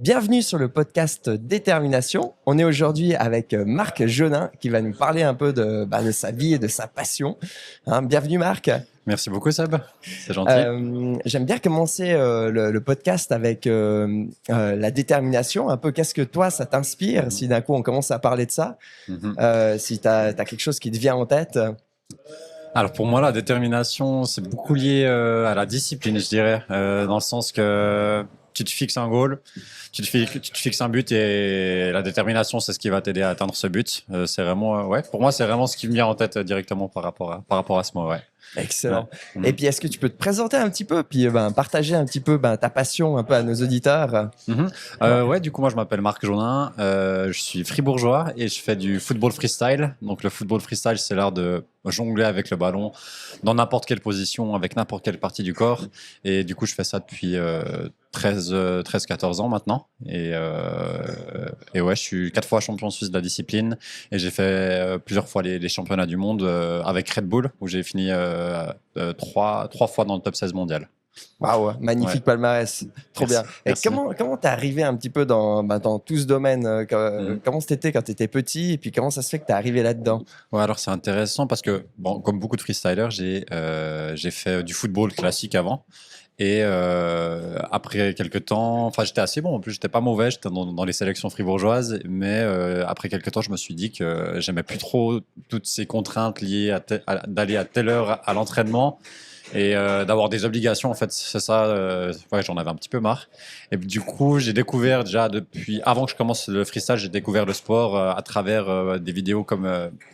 Bienvenue sur le podcast Détermination. On est aujourd'hui avec Marc Jeunin qui va nous parler un peu de sa vie et de sa passion. Bienvenue Marc. Merci beaucoup Seb, c'est gentil. J'aime bien commencer le podcast avec la détermination. Un peu, qu'est-ce que toi, ça t'inspire si d'un coup on commence à parler de ça? Si tu as quelque chose qui te vient en tête. Alors pour moi, la détermination, c'est beaucoup lié à la discipline, je dirais, dans le sens que tu te fixes un goal, tu te fixes un but et la détermination, c'est ce qui va t'aider à atteindre ce but. C'est vraiment, pour moi, c'est vraiment ce qui me vient en tête directement par rapport à ce mot, ouais. Excellent. Ouais. Et puis, est-ce que tu peux te présenter un petit peu, puis partager un petit peu ta passion un peu à nos auditeurs? Ouais, du coup, moi, je m'appelle Marc Jaunin, je suis fribourgeois et je fais du football freestyle. Donc, le football freestyle, c'est l'art de jongler avec le ballon dans n'importe quelle position, avec n'importe quelle partie du corps. Et du coup, je fais ça depuis 13-14 ans maintenant. Et ouais, je suis 4 fois champion suisse de la discipline et j'ai fait plusieurs fois les championnats du monde avec Red Bull où j'ai fini 3 fois dans le top 16 mondial. Waouh, magnifique palmarès, trop Merci. bien. Et Merci. comment t'es arrivé un petit peu dans tout ce domaine? Comment c'était quand t'étais petit et puis comment ça se fait que t'es arrivé là-dedans? Ouais, alors c'est intéressant parce que, bon, comme beaucoup de freestylers, j'ai fait du football classique avant. Et après quelques temps, enfin j'étais assez bon, en plus j'étais pas mauvais, j'étais dans les sélections fribourgeoises, mais après quelques temps je me suis dit que j'aimais plus trop toutes ces contraintes liées d'aller à telle heure à l'entraînement et d'avoir des obligations en fait, c'est ça, ouais, j'en avais un petit peu marre. Et du coup j'ai découvert déjà depuis avant que je commence le freestyle, j'ai découvert le sport à travers des vidéos comme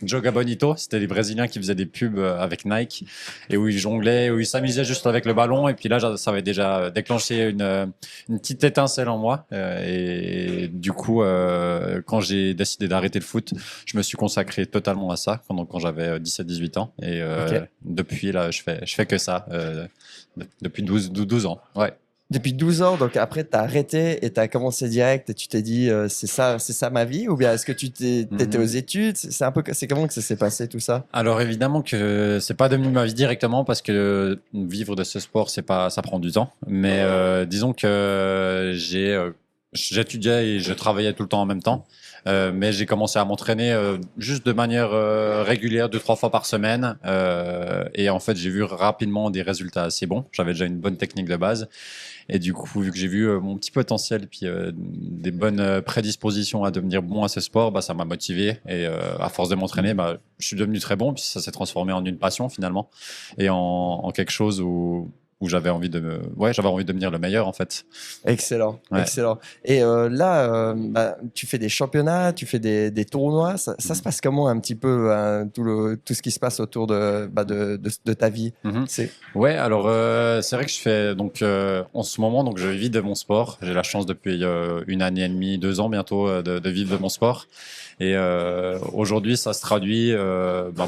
Joga Bonito, c'était les Brésiliens qui faisaient des pubs avec Nike et où ils jonglaient, où ils s'amusaient juste avec le ballon. Et puis là, ça avait déjà déclenché une petite étincelle en moi. Et du coup, quand j'ai décidé d'arrêter le foot, je me suis consacré totalement à ça quand j'avais 17-18 ans. Et Ok. depuis là, je fais que ça depuis 12 ans. Ouais. Depuis 12 ans, donc après t'as arrêté et t'as commencé direct et tu t'es dit c'est ça ma vie, ou bien est-ce que t'étais aux Mhm. études? C'est comment que ça s'est passé tout ça? Alors évidemment que c'est pas devenu ma vie directement parce que vivre de ce sport ça prend du temps. Mais disons que j'étudiais et je travaillais tout le temps en même temps. Mais j'ai commencé à m'entraîner juste de manière régulière, 2-3 fois par semaine. Et en fait, j'ai vu rapidement des résultats assez bons. J'avais déjà une bonne technique de base. Et du coup, vu que j'ai vu mon petit potentiel puis des bonnes prédispositions à devenir bon à ce sport, bah, ça m'a motivé. Et à force de m'entraîner, bah, je suis devenu très bon. Puis ça s'est transformé en une passion finalement et en quelque chose où j'avais envie de devenir le meilleur en fait. Excellent, Ouais. excellent. Et là, tu fais des championnats, tu fais des tournois. Ça se passe comment un petit peu tout ce qui se passe autour de ta vie? Mhm. C'est Ouais, alors c'est vrai que je fais donc en ce moment donc je vis de mon sport. J'ai la chance depuis 1 année et demie, 2 ans bientôt de vivre de mon sport. Et aujourd'hui, ça se traduit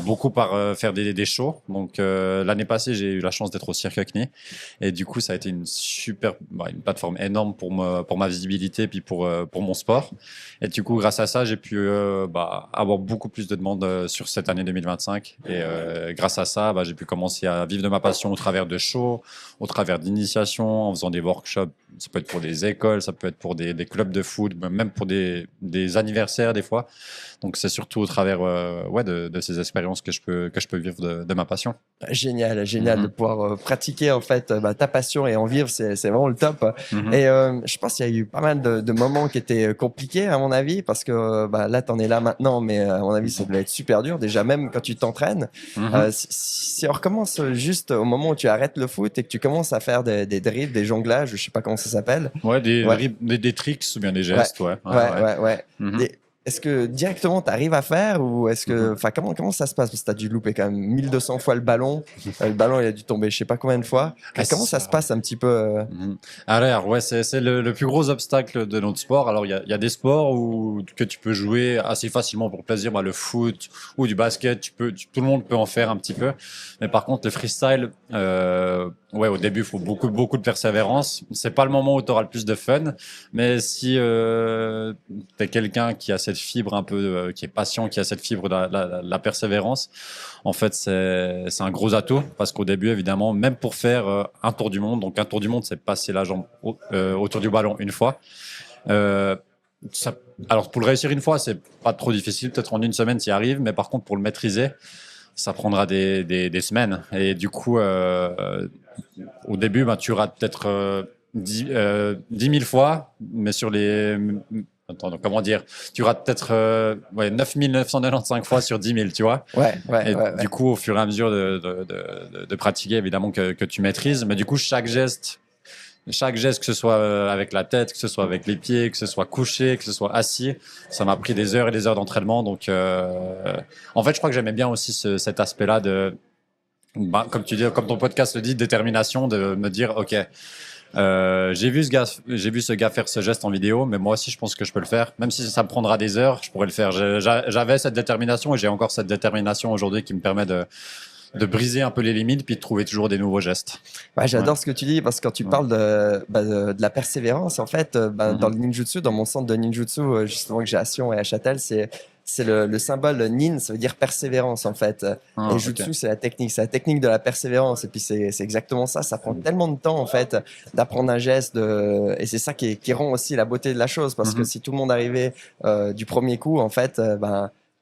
beaucoup par faire des shows. Donc l'année passée, j'ai eu la chance d'être au Cirque Acne et du coup, ça a été une plateforme énorme pour ma visibilité puis pour mon sport. Et du coup, grâce à ça, j'ai pu avoir beaucoup plus de demandes sur cette année 2025. Et grâce à ça, j'ai pu commencer à vivre de ma passion au travers de shows, au travers d'initiations, en faisant des workshops. Ça peut être pour des écoles, ça peut être pour des clubs de foot, même pour des anniversaires des fois. Donc c'est surtout au travers de ces expériences que je peux vivre de ma passion. génial, génial de Mhm. pouvoir pratiquer en fait ta passion et en vivre, c'est vraiment le top. Mhm. Et je pense qu'il y a eu pas mal de moments qui étaient compliqués à mon avis parce que là t'en es là maintenant, mais à mon avis ça devait être super dur déjà même quand tu t'entraînes. Mhm. Si on recommence juste au moment où tu arrêtes le foot et que tu commences à faire des dribbles, des jonglages, je sais pas comment ça s'appelle. Ouais, Ouais, des tricks ou bien des ouais, gestes, ouais. Ouais, ouais, ouais. ouais, ouais. Mhm. Et est-ce que directement tu arrives à faire, ou est-ce que, Mhm. enfin, comment ça se passe? Parce que tu as dû louper quand même 1200 fois le ballon. Le ballon, il a dû tomber je sais pas combien de fois. Ah, Comment c'est ça se ça. passe un petit peu? Mhm. Alors, ouais, c'est le plus gros obstacle de notre sport. Alors, il y a des sports que tu peux jouer assez facilement pour plaisir, le foot ou du basket, tout le monde peut en faire un petit peu. Mais par contre, le freestyle, ouais, au début, il faut beaucoup de persévérance. C'est pas le moment où tu auras le plus de fun, mais si t'es quelqu'un qui a cette fibre un peu, qui est patient, qui a cette fibre de la persévérance, en fait, c'est un gros atout parce qu'au début, évidemment, même pour faire un tour du monde, donc un tour du monde, c'est passer la jambe autour du ballon une fois. Ça, alors pour le réussir une fois, c'est pas trop difficile. Peut-être en une semaine, tu y arrives, mais par contre pour le maîtriser, ça prendra des semaines. Et du coup, au début, tu rates peut-être 10 000 fois, mais sur les... Attends, donc, comment dire? Tu rates peut-être 9 995 fois sur 10 000, tu vois? Et du coup, au fur et à mesure de pratiquer, évidemment que tu maîtrises. Mais du coup, chaque geste, que ce soit avec la tête, que ce soit avec les pieds, que ce soit couché, que ce soit assis, ça m'a pris des heures et des heures d'entraînement. Donc, en fait, je crois que j'aimais bien aussi cet aspect-là comme tu dis, comme ton podcast le dit, détermination, de me dire, OK, j'ai vu ce gars faire ce geste en vidéo, mais moi aussi, je pense que je peux le faire. Même si ça me prendra des heures, je pourrais le faire. J'avais cette détermination et j'ai encore cette détermination aujourd'hui qui me permet de briser un peu les limites puis de trouver toujours des nouveaux gestes. Ouais, j'adore ce que tu dis parce que quand tu parles de la persévérance, en fait, dans le ninjutsu, dans mon centre de ninjutsu, justement que j'ai à Sion et à Châtel, c'est le symbole nin, ça veut dire persévérance en fait. Et jutsu, c'est la technique de la persévérance. Et puis c'est exactement ça. Ça prend tellement de temps en fait d'apprendre un geste, et c'est ça qui rend aussi la beauté de la chose parce que si tout le monde arrivait du premier coup, en fait,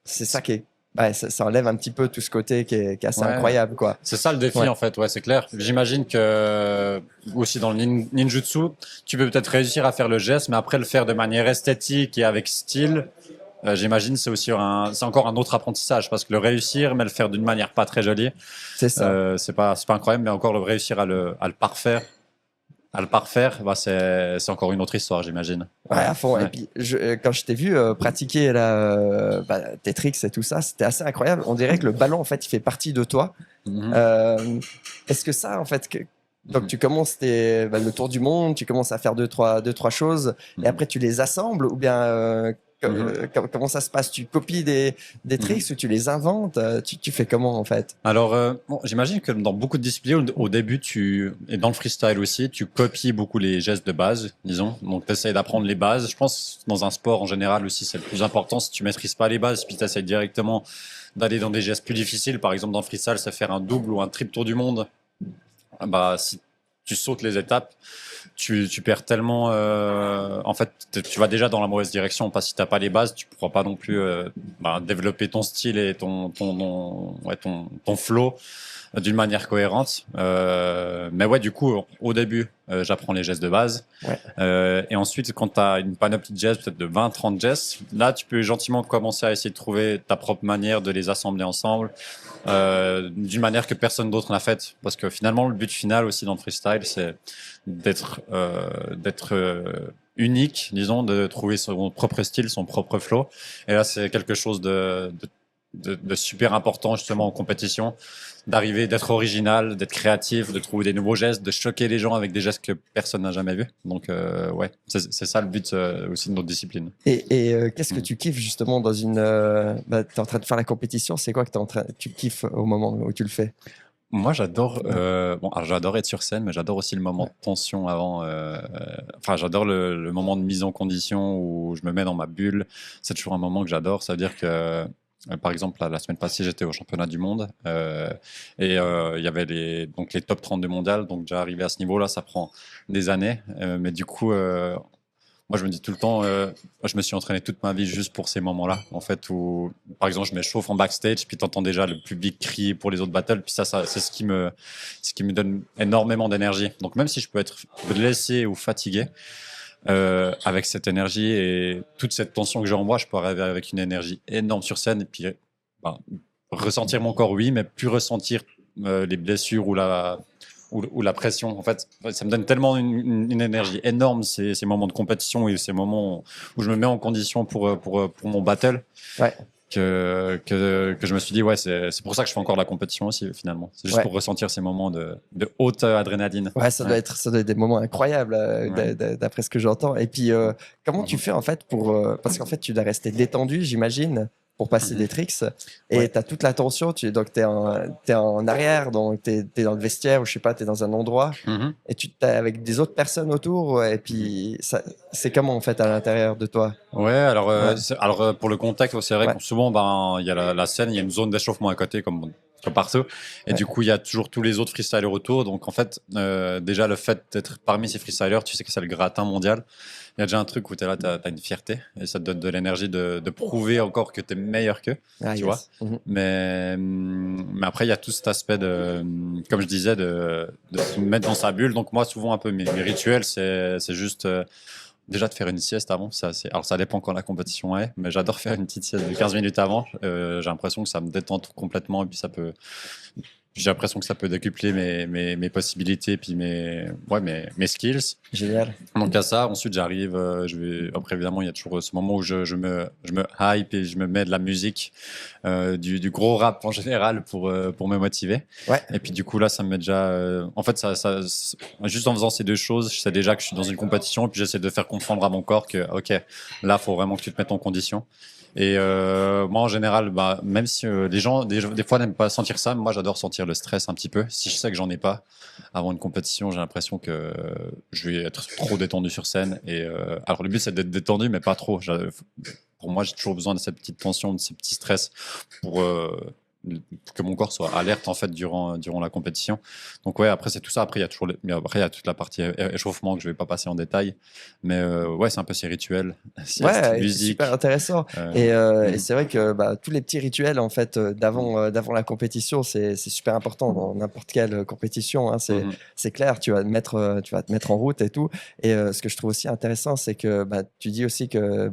c'est ça qui est ça enlève un petit peu tout ce côté qui est assez incroyable, quoi. C'est ça le défi, en fait, c'est clair. J'imagine que aussi dans le ninjutsu, tu peux peut-être réussir à faire le geste, mais après le faire de manière esthétique et avec style, j'imagine c'est encore un autre apprentissage parce que le réussir, mais le faire d'une manière pas très jolie, c'est ça. C'est pas incroyable, mais encore le réussir à le parfaire. C'est encore une autre histoire, j'imagine. Ouais, à fond. Et puis, quand je t'ai vu pratiquer tes tricks et tout ça, c'était assez incroyable. On dirait que le ballon, en fait, il fait partie de toi. Est-ce que ça, en fait, donc tu commences le tour du monde, tu commences à faire deux, trois choses, et après tu les assembles, ou bien comment ça se passe? Tu copies des tricks ou tu les inventes? Tu fais comment, en fait? Alors, j'imagine que dans beaucoup de disciplines, au début, et dans le freestyle aussi, tu copies beaucoup les gestes de base, disons. Donc, tu essaies d'apprendre les bases. Je pense dans un sport en général aussi, c'est le plus important. Si tu maîtrises pas les bases, puis tu essaies directement d'aller dans des gestes plus difficiles, par exemple dans le freestyle, c'est faire un double ou un triple tour du monde. Si tu sautes les étapes, tu perds tellement. En fait, tu vas déjà dans la mauvaise direction. Parce que si t'as pas les bases, tu pourras pas non plus développer ton style et ton flow d'une manière cohérente. Mais ouais, du coup, au début, j'apprends les gestes de base. Et ensuite, quand tu as une panoplie de gestes, peut-être de 20-30 gestes, là, tu peux gentiment commencer à essayer de trouver ta propre manière de les assembler ensemble, d'une manière que personne d'autre n'a faite. Parce que finalement, le but final aussi dans le freestyle, c'est d'être unique, disons, de trouver son propre style, son propre flow. Et là, c'est quelque chose de super important justement en compétition, d'être original, d'être créatif, de trouver des nouveaux gestes, de choquer les gens avec des gestes que personne n'a jamais vus. Donc c'est ça le but aussi de notre discipline. Et qu'est-ce que tu kiffes justement dans une... t'es en train de faire la compétition, c'est quoi que tu kiffes au moment où tu le fais? Moi, j'adore. J'adore être sur scène, mais j'adore aussi le moment de tension avant. J'adore le moment de mise en condition où je me mets dans ma bulle. C'est toujours un moment que j'adore. Ça veut dire que, par exemple, la semaine passée, j'étais au championnat du monde il y avait les top 32 mondiales. Donc, déjà arrivé à ce niveau-là, ça prend des années. Mais du coup, moi, je me dis tout le temps, je me suis entraîné toute ma vie juste pour ces moments-là, en fait, où, par exemple, je m'échauffe en backstage, puis t'entends déjà le public crier pour les autres battles, puis ça c'est ce qui me donne énormément d'énergie. Donc, même si je peux être blessé ou fatigué, avec cette énergie et toute cette tension que j'ai en moi, je peux arriver avec une énergie énorme sur scène, et puis, ressentir mon corps, oui, mais plus ressentir les blessures ou la pression. En fait, ça me donne tellement une énergie énorme, ces moments de compétition et ces moments où je me mets en condition pour mon battle, que je me suis dit, c'est pour ça que je fais encore la compétition aussi, finalement. C'est juste pour ressentir ces moments de haute adrénaline. Ouais, ça doit être des moments incroyables, d'après ce que j'entends. Et puis, comment tu fais, en fait, parce qu'en fait, tu dois rester détendu, j'imagine, pour passer des tricks, et tu as toute l'attention, donc tu es en arrière, donc tu es dans le vestiaire, ou je sais pas, tu es dans un endroit, et tu es avec des autres personnes autour, et puis c'est comment, en fait, à l'intérieur de toi? Alors pour le contact, c'est vrai que souvent, il y a la scène, il y a une zone d'échauffement à côté, comme partout. Et du coup, il y a toujours tous les autres freestylers autour. Donc, en fait, déjà, le fait d'être parmi ces freestylers, tu sais que c'est le gratin mondial. Il y a déjà un truc où tu es là, tu as une fierté et ça te donne de l'énergie de prouver encore que tu es meilleur qu'eux, tu vois. Mais après, il y a tout cet aspect comme je disais, de se mettre dans sa bulle. Donc, moi, souvent, un peu mes rituels, c'est juste déjà de faire une sieste avant. Alors, ça dépend quand la compétition est, mais j'adore faire une petite sieste de 15 minutes avant. J'ai l'impression que ça me détend tout complètement et puis j'ai l'impression que ça peut décupler mes possibilités puis mes skills. Génial. Donc à ça, ensuite j'arrive, après évidemment il y a toujours ce moment où je me hype et je me mets de la musique, du gros rap en général pour me motiver. Ouais. Et puis du coup là ça me met déjà, en fait juste en faisant ces deux choses, je sais déjà que je suis dans une compétition et puis j'essaie de faire comprendre à mon corps que ok, là faut vraiment que tu te mettes en condition. Et moi, en général, même si les gens, des fois, n'aiment pas sentir ça, moi, j'adore sentir le stress un petit peu. Si je sais que j'en ai pas avant une compétition, j'ai l'impression que je vais être trop détendu sur scène. Et alors, le but, c'est d'être détendu, mais pas trop. Pour moi, j'ai toujours besoin de cette petite tension, de ce petit stress pour que mon corps soit alerte en fait durant la compétition. Donc ouais, après c'est tout ça. Après il y a toute la partie échauffement que je vais pas passer en détail, mais ouais, c'est un peu ces rituels, ouais, musique, super intéressant. Et c'est vrai que tous les petits rituels en fait d'avant la compétition, c'est super important dans n'importe quelle compétition. Hein, c'est clair, tu vas te mettre en route et tout. Et ce que je trouve aussi intéressant, c'est que tu dis aussi que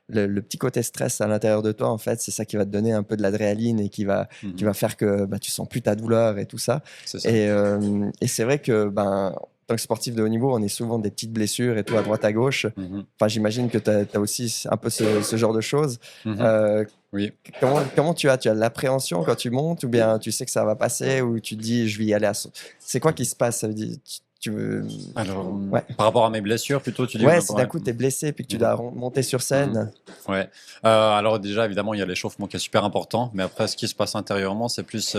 le petit côté stress à l'intérieur de toi, en fait, c'est ça qui va te donner un peu de l'adrénaline et qui va faire que tu sens plus ta douleur et tout ça. Et c'est vrai que en tant que sportif de haut niveau, on est souvent des petites blessures et tout à droite à gauche. Enfin, j'imagine que tu as aussi un peu ce genre de choses. Oui. Comment tu as de l'appréhension quand tu montes, ou bien tu sais que ça va passer, ou tu te dis je vais y aller c'est quoi qui se passe? Ça veut dire, tu veux... Alors, par rapport à mes blessures, plutôt, tu dis? Ouais, si d'un coup tu es blessé puis que tu dois monter sur scène. Ouais. Alors déjà, évidemment, il y a l'échauffement qui est super important, mais après, ce qui se passe intérieurement, c'est plus...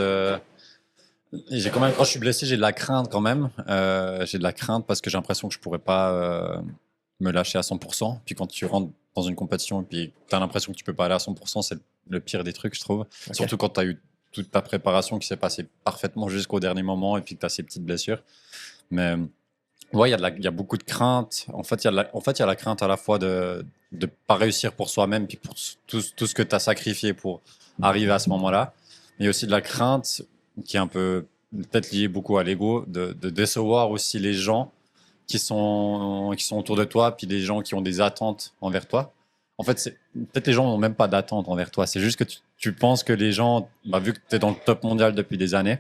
j'ai quand même, quand je suis blessé, j'ai de la crainte quand même. J'ai de la crainte parce que j'ai l'impression que je pourrais pas me lâcher à 100%. Puis quand tu rentres dans une compétition et puis tu as l'impression que tu peux pas aller à 100%, c'est le pire des trucs, je trouve. Okay. Surtout quand tu as eu toute ta préparation qui s'est passée parfaitement jusqu'au dernier moment et puis que tu as ces petites blessures. Mais ouais, il y a beaucoup de crainte. En fait, il y a la crainte à la fois de pas réussir pour soi-même puis pour tout ce que tu as sacrifié pour arriver à ce moment-là. Mais il y a aussi de la crainte qui est un peu peut-être liée beaucoup à l'ego, de décevoir aussi les gens qui sont autour de toi, puis les gens qui ont des attentes envers toi. En fait, peut-être les gens n'ont même pas d'attente envers toi. C'est juste que tu penses que les gens, vu que tu es dans le top mondial depuis des années,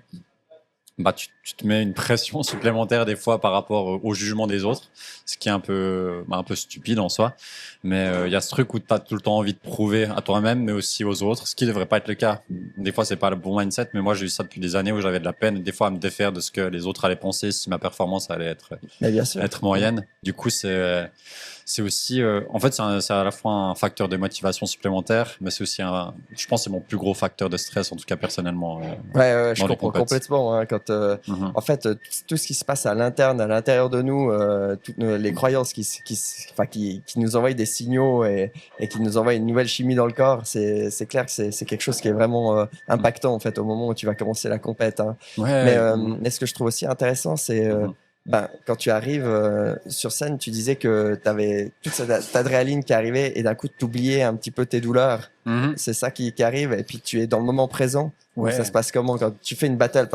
tu te mets une pression supplémentaire des fois par rapport au jugement des autres, ce qui est un peu stupide en soi. Mais il y a ce truc où tu as tout le temps envie de prouver à toi-même, mais aussi aux autres, ce qui ne devrait pas être le cas. Des fois, c'est pas le bon mindset, mais moi, j'ai eu ça depuis des années où j'avais de la peine, des fois, à me défaire de ce que les autres allaient penser si ma performance allait être moyenne. Du coup, c'est aussi, en fait, c'est à la fois un facteur de motivation supplémentaire, mais c'est aussi je pense, que c'est mon plus gros facteur de stress, en tout cas personnellement. Je comprends complètement. Hein, quand, en fait, tout ce qui se passe à l'intérieur de nous, toutes les croyances qui nous envoient des signaux et qui nous envoient une nouvelle chimie dans le corps, c'est clair que c'est quelque chose qui est vraiment impactant en fait au moment où tu vas commencer la compète. Hein. Mais ce que je trouve aussi intéressant, c'est quand tu arrives sur scène, tu disais que tu avais toute cette adrénaline qui arrivait et d'un coup tu oubliais un petit peu tes douleurs. C'est ça qui arrive et puis tu es dans le moment présent. Donc ça se passe comment quand tu fais une battle?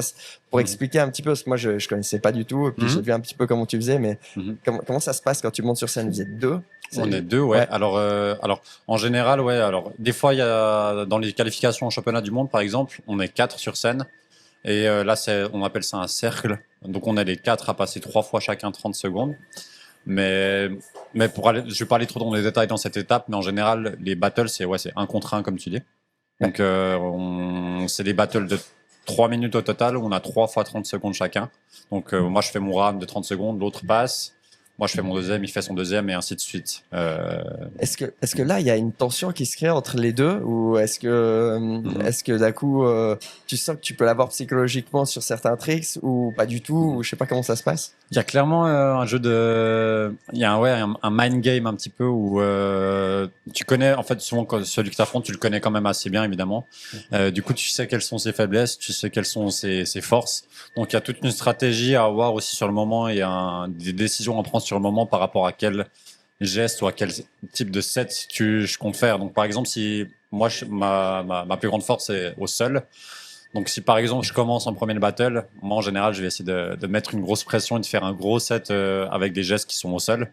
Pour expliquer un petit peu, parce que moi je connaissais pas du tout et puis j'ai vu un petit peu comment tu faisais, mais comment ça se passe quand tu montes sur scène? Vous êtes deux? On est deux, ouais. Alors en général, ouais. Alors des fois, il y a dans les qualifications au championnat du monde, par exemple, on est 4 sur scène. Et là, on appelle ça un cercle. Donc, on est les 4 à passer 3 fois chacun 30 secondes. Mais je vais pas aller trop dans les détails dans cette étape, mais en général, les battles, c'est 1 contre 1, comme tu dis. Donc, c'est des battles de 3 minutes au total, où on a 3 fois 30 secondes chacun. Donc, moi, je fais mon round de 30 secondes, l'autre passe. moi je fais mon deuxième, il fait son deuxième et ainsi de suite. Est-ce que là, il y a une tension qui se crée entre les deux ou est-ce que d'un coup, tu sens que tu peux l'avoir psychologiquement sur certains tricks ou pas du tout ou je sais pas comment ça se passe? Il y a clairement un jeu il y a un mind game un petit peu où tu connais, en fait, souvent quand celui que t'affrontes, tu le connais quand même assez bien, évidemment. Du coup, tu sais quelles sont ses faiblesses, tu sais quelles sont ses forces. Donc, il y a toute une stratégie à avoir aussi sur le moment et des décisions à prendre sur le moment par rapport à quel geste ou à quel type de set je compte faire. Donc, par exemple, si moi, ma plus grande force est au sol. Donc, si par exemple je commence en premier battle, moi en général, je vais essayer de mettre une grosse pression et de faire un gros set avec des gestes qui sont au sol.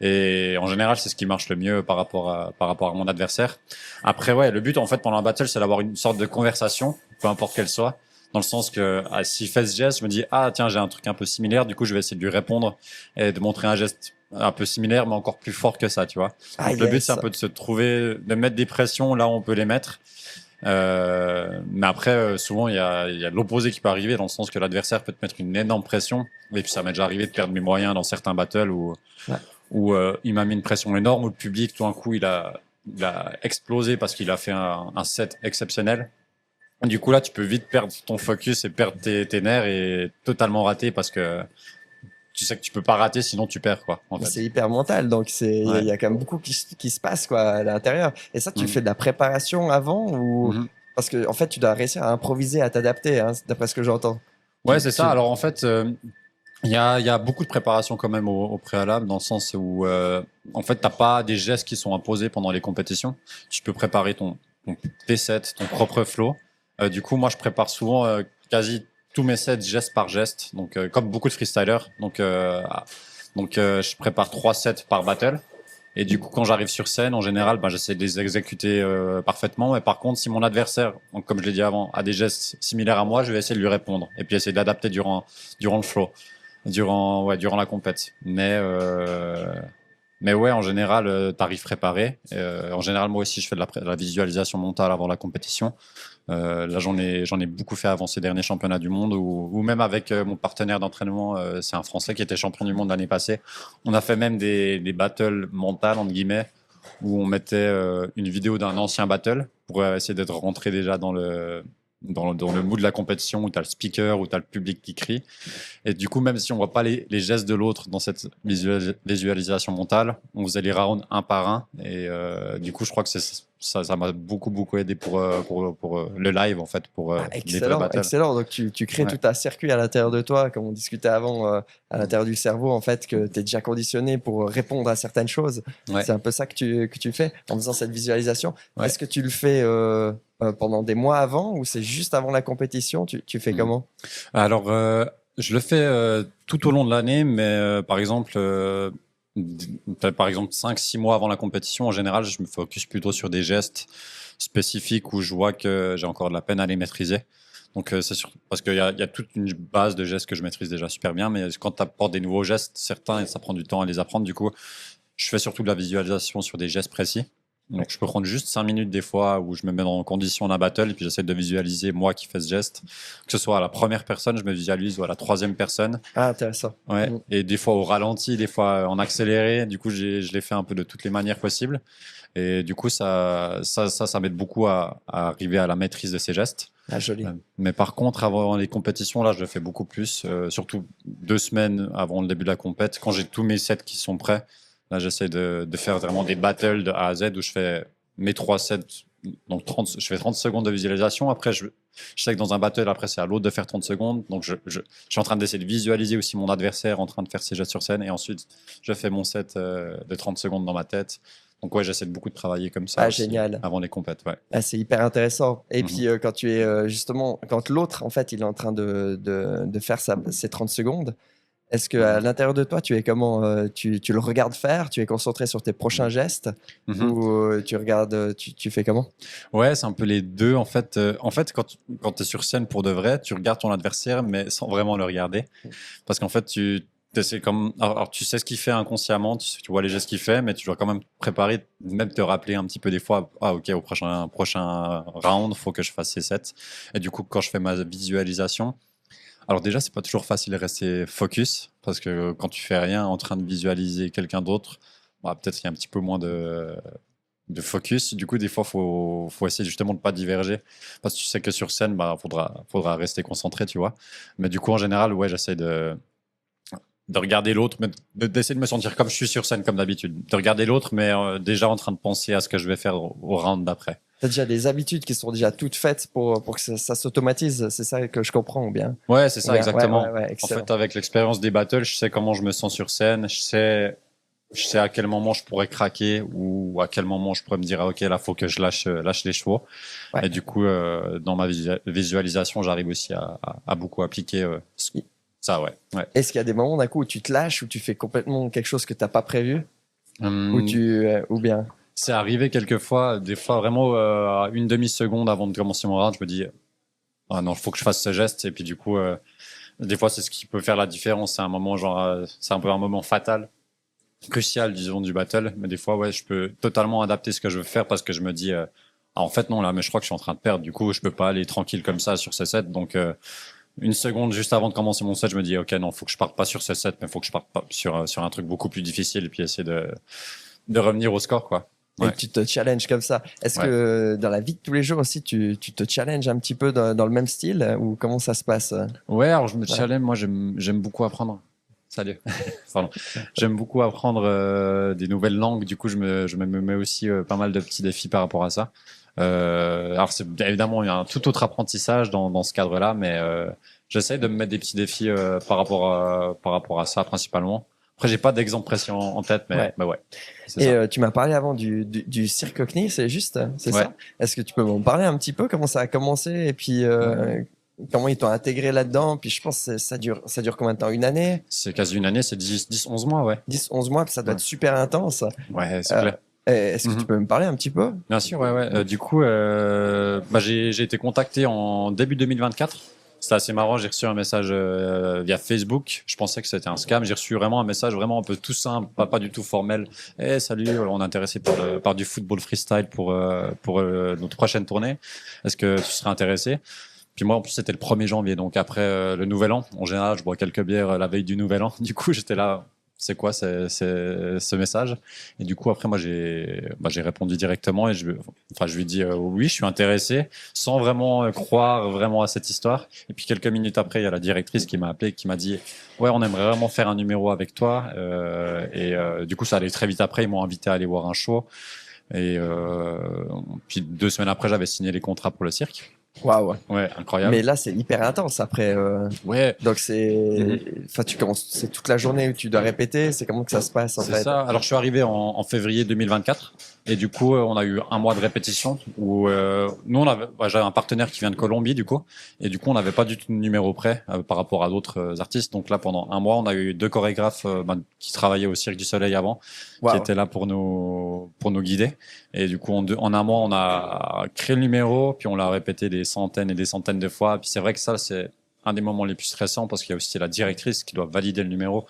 Et en général, c'est ce qui marche le mieux par rapport à mon adversaire. Après, ouais, le but en fait pendant un battle, c'est d'avoir une sorte de conversation, peu importe qu'elle soit, dans le sens que s'il fait ce geste, je me dis ah tiens j'ai un truc un peu similaire, du coup je vais essayer de lui répondre et de montrer un geste un peu similaire mais encore plus fort que ça, tu vois. Ah, Donc le but c'est un peu de se trouver, de mettre des pressions là où on peut les mettre. Mais après, souvent, il y a l'opposé qui peut arriver dans le sens que l'adversaire peut te mettre une énorme pression. Et puis, ça m'est déjà arrivé de perdre mes moyens dans certains battles où il m'a mis une pression énorme, où le public, tout d'un coup, il a explosé parce qu'il a fait un set exceptionnel. Du coup, là, tu peux vite perdre ton focus et perdre tes nerfs et totalement rater parce que tu sais que tu peux pas rater, sinon tu perds, quoi. En fait. C'est hyper mental, donc il y a quand même beaucoup qui se passe quoi à l'intérieur. Et ça, tu fais de la préparation avant ou parce que en fait, tu dois réussir à improviser, à t'adapter, hein, d'après ce que j'entends. Ouais, c'est ça. Alors en fait, il y a beaucoup de préparation quand même au préalable, dans le sens où en fait, t'as pas des gestes qui sont imposés pendant les compétitions. Tu peux préparer tes sets, ton propre flow. Du coup, moi, je prépare souvent quasi tous mes sets geste par geste, donc comme beaucoup de freestylers. Donc, je prépare 3 sets par battle. Et du coup, quand j'arrive sur scène, en général, j'essaie de les exécuter parfaitement. Mais par contre, si mon adversaire, donc, comme je l'ai dit avant, a des gestes similaires à moi, je vais essayer de lui répondre et puis essayer de l'adapter durant le flow, durant la compète. Mais ouais, en général, t'arrives préparé. En général, moi aussi, je fais de la visualisation mentale avant la compétition. Là, j'en ai beaucoup fait avant ces derniers championnats du monde, ou même avec mon partenaire d'entraînement, c'est un Français qui était champion du monde l'année passée. On a fait même des battles mentales, entre guillemets, où on mettait une vidéo d'un ancien battle pour essayer d'être rentré déjà dans le mood de la compétition, où tu as le speaker, où tu as le public qui crie. Et du coup, même si on voit pas les gestes de l'autre dans cette visualisation mentale, on faisait les rounds un par un. Et du coup, je crois que ça m'a beaucoup aidé pour le live, en fait, pour les vrais battles. Excellent. Donc, tu crées tout un circuit à l'intérieur de toi, comme on discutait avant, à l'intérieur du cerveau, en fait, que tu es déjà conditionné pour répondre à certaines choses. Ouais. C'est un peu ça que tu fais en faisant cette visualisation. Ouais. Est-ce que tu le fais pendant des mois avant ou c'est juste avant la compétition? Tu fais comment? Alors, je le fais tout au long de l'année, mais par exemple 5-6 mois avant la compétition, en général, je me focus plutôt sur des gestes spécifiques où je vois que j'ai encore de la peine à les maîtriser. Donc, c'est sûr, parce qu'il y a toute une base de gestes que je maîtrise déjà super bien, mais quand tu apportes des nouveaux gestes, certains, ça prend du temps à les apprendre. Du coup, je fais surtout de la visualisation sur des gestes précis. Donc, je peux prendre juste 5 minutes des fois où je me mets en condition d'un battle et puis j'essaie de visualiser moi qui fais ce geste. Que ce soit à la première personne, je me visualise, ou à la troisième personne. Ah, intéressant. Ouais. Et des fois au ralenti, des fois en accéléré. Du coup, je l'ai fait un peu de toutes les manières possibles. Et du coup, ça m'aide beaucoup à arriver à la maîtrise de ces gestes. Ah, joli. Mais par contre, avant les compétitions, là, je le fais beaucoup plus. Surtout 2 semaines avant le début de la compète, quand j'ai tous mes sets qui sont prêts. Là, j'essaie de faire vraiment des battles de A à Z où je fais mes 3 sets. Donc, je fais 30 secondes de visualisation. Après, je sais que dans un battle, après, c'est à l'autre de faire 30 secondes. Donc, je suis en train d'essayer de visualiser aussi mon adversaire en train de faire ses gestes sur scène. Et ensuite, je fais mon set de 30 secondes dans ma tête. Donc, ouais, j'essaie de beaucoup de travailler comme ça. Ah, génial. Avant les compètes, ouais. Ah, c'est hyper intéressant. Et puis, quand tu es justement, quand l'autre, en fait, il est en train de faire ses 30 secondes, est-ce qu'à l'intérieur de toi, tu es comment tu le regardes faire? Tu es concentré sur tes prochains gestes? Ou tu regardes, tu fais comment? Ouais, c'est un peu les deux. En fait, quand tu es sur scène pour de vrai, tu regardes ton adversaire, mais sans vraiment le regarder. Parce qu'en fait, tu sais ce qu'il fait inconsciemment, tu vois les gestes qu'il fait, mais tu dois quand même préparer, même te rappeler un petit peu des fois, ok, au prochain round, faut que je fasse ces sets. Et du coup, quand je fais ma visualisation, alors déjà, c'est pas toujours facile de rester focus parce que quand tu fais rien en train de visualiser quelqu'un d'autre, bah, peut-être il y a un petit peu moins de focus. Du coup, des fois, faut essayer justement de pas diverger, parce que tu sais que sur scène, bah, faudra rester concentré, tu vois. Mais du coup, en général, ouais, j'essaie de regarder l'autre, mais d'essayer de me sentir comme je suis sur scène, comme d'habitude. De regarder l'autre, mais déjà en train de penser à ce que je vais faire au round d'après. Tu as déjà des habitudes qui sont déjà toutes faites pour que ça s'automatise, c'est ça que je comprends ou bien? Ouais, c'est ça, exactement. Ouais, En fait, avec l'expérience des battles, je sais comment je me sens sur scène, je sais à quel moment je pourrais craquer ou à quel moment je pourrais me dire, ah, ok, là, faut que je lâche les chevaux. Ouais. Et du coup, dans ma visualisation, j'arrive aussi à beaucoup appliquer ça, ouais. Est-ce qu'il y a des moments d'un coup où tu te lâches, où tu fais complètement quelque chose que t'as pas prévu, ou bien? C'est arrivé quelques fois, des fois vraiment à une demi-seconde avant de commencer mon round, je me dis, ah non, il faut que je fasse ce geste. Et puis du coup, des fois, c'est ce qui peut faire la différence. C'est un moment genre, c'est un peu un moment fatal, crucial, disons, du battle. Mais des fois, ouais, je peux totalement adapter ce que je veux faire parce que je me dis, ah, en fait, non, là, mais je crois que je suis en train de perdre. Du coup, je peux pas aller tranquille comme ça sur ce set. Donc, une seconde juste avant de commencer mon set, je me dis, ok, non, faut que je parte pas sur ce set, mais faut que je parte pas sur un truc beaucoup plus difficile et puis essayer de revenir au score, quoi. Et tu te challenges comme ça. Est-ce que dans la vie de tous les jours aussi, tu te challenges un petit peu dans le même style ou comment ça se passe? Ouais, alors je me challenge. Moi, j'aime beaucoup apprendre. Salut. Pardon. J'aime beaucoup apprendre des nouvelles langues. Du coup, je me mets aussi pas mal de petits défis par rapport à ça. Alors, c'est évidemment il y a un tout autre apprentissage dans ce cadre-là, mais j'essaie de me mettre des petits défis par rapport à ça principalement. Après, j'ai pas d'exemple précis en tête, mais ouais. Et tu m'as parlé avant du cirque Cockney, c'est juste, c'est ça? Est-ce que tu peux m'en parler un petit peu comment ça a commencé et puis comment ils t'ont intégré là-dedans? Puis je pense que ça dure combien de temps? Une année? C'est quasi une année, c'est 10-11 mois, ouais. 10-11 mois, puis ça doit être super intense. Ouais, c'est clair. Est-ce que tu peux me parler un petit peu? Bien sûr, ouais. Du coup, j'ai été contacté en début 2024. C'était assez marrant, j'ai reçu un message via Facebook. Je pensais que c'était un scam. J'ai reçu vraiment un message vraiment un peu tout simple, pas du tout formel. Hey, salut, on est intéressé par du football freestyle pour notre prochaine tournée. Est-ce que tu serais intéressé? Puis moi, en plus, c'était le 1er janvier, donc après le Nouvel An. En général, je bois quelques bières la veille du Nouvel An. Du coup, j'étais là, c'est quoi ce message? Et du coup, après, moi, j'ai répondu directement et je lui ai dit oui, je suis intéressé, sans vraiment croire vraiment à cette histoire. Et puis quelques minutes après, il y a la directrice qui m'a appelé, qui m'a dit ouais, on aimerait vraiment faire un numéro avec toi. Du coup, ça allait très vite après. Ils m'ont invité à aller voir un show. Et puis 2 semaines après, j'avais signé les contrats pour le cirque. Waouh. Ouais, incroyable. Mais là, c'est hyper intense après. Ouais. Donc tu commences, c'est toute la journée où tu dois répéter. C'est comment que ça se passe en fait? C'est ça. Alors, je suis arrivé en février 2024. Et du coup, on a eu un mois de répétition où nous, j'avais un partenaire qui vient de Colombie, du coup. Et du coup, on n'avait pas du tout de numéro prêt par rapport à d'autres artistes. Donc là, pendant un mois, on a eu 2 chorégraphes qui travaillaient au Cirque du Soleil avant, qui étaient là pour nous guider. Et du coup, en un mois, on a créé le numéro, puis on l'a répété des centaines et des centaines de fois. Puis c'est vrai que ça, c'est un des moments les plus stressants parce qu'il y a aussi la directrice qui doit valider le numéro.